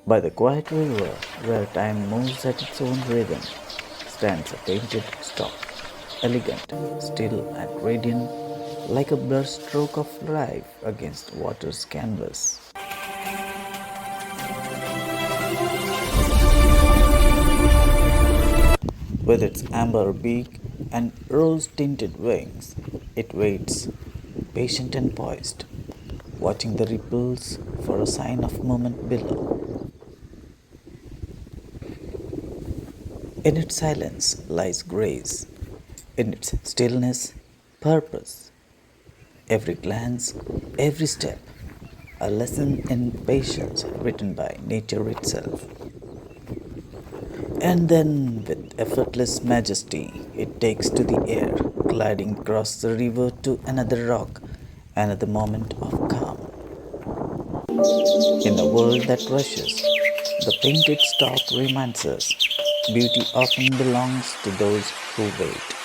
By the quiet river, where time moves at its own rhythm, stands a painted stork, elegant, still, and radiant, like a brushstroke of life against water's canvas. With its amber beak and rose tinted wings, it waits, patient and poised, watching the ripples for a sign of movement below. In its silence lies grace, in its stillness, purpose. Every glance, every step, a lesson in patience written by nature itself. And then, with effortless majesty, it takes to the air, gliding across the river to another rock, another moment of calm. In a world that rushes, the painted stork reminds us beauty often belongs to those who wait.